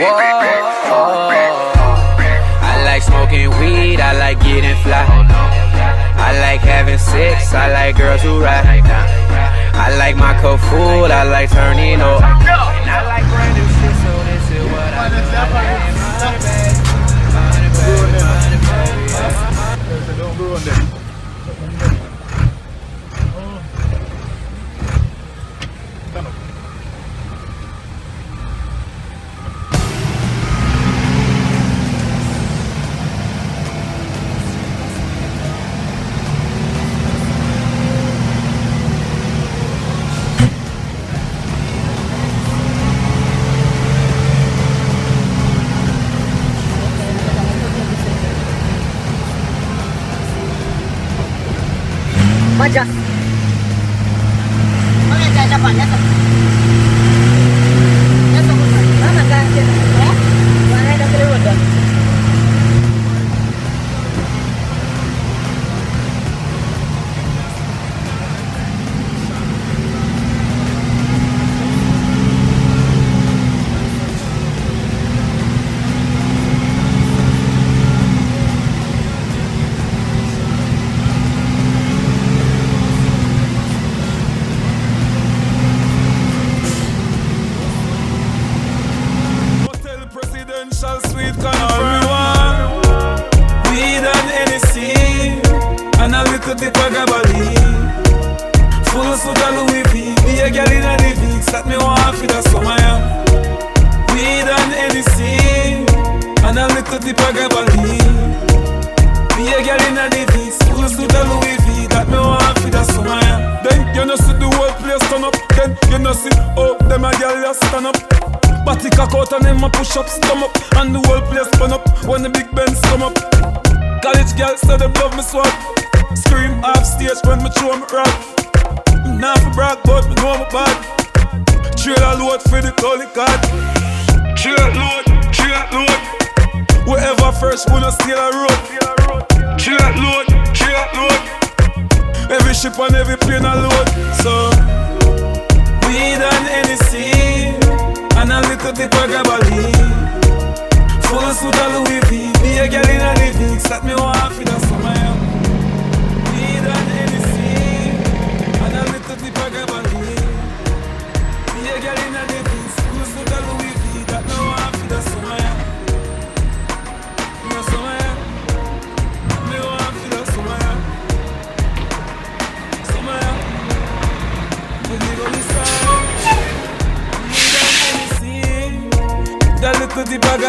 I like smoking weed, I like getting fly. I like having sex, I like girls who ride. I like my cup full, I like turning up. And I like random shit, so this is what I do. Don't go on there. Majas. Mana ada depan ya? Ya tunggu. Mana kan dia? Mana ada keluar dah. Sweet confirm weed and Hennessy and a little bit of gabali. Full suit of Louis V. Be a girl in a living that me want for the summer. Weed and Hennessy and a little bit of gabali. Be a girl in a living full suit of Louis V that me want for the summer. Then you know see the whole place turn up. Then you know see oh them a girl just stand up. Body cock out and them a push up, stomach. And the whole place burn up when the big Benz come up. College girls say them love me swag. Scream off stage when me throw me rap. Nah for brag but me know me bad. Trailer load for the holy card. Trailer load. Whoever first wanna steal a road. Trailer load. Every ship and every plane a load. So weed and Hennessy and a little bit of gabali. Full suit of Louis V. Be a girl in a living that me want for the summer. Weed and Hennessy and a little bit of gabali. Be a girl in a living full suit of Louis V that me want for the summer. The summer. Me want for the summer. Summer. The legally side. That little bit of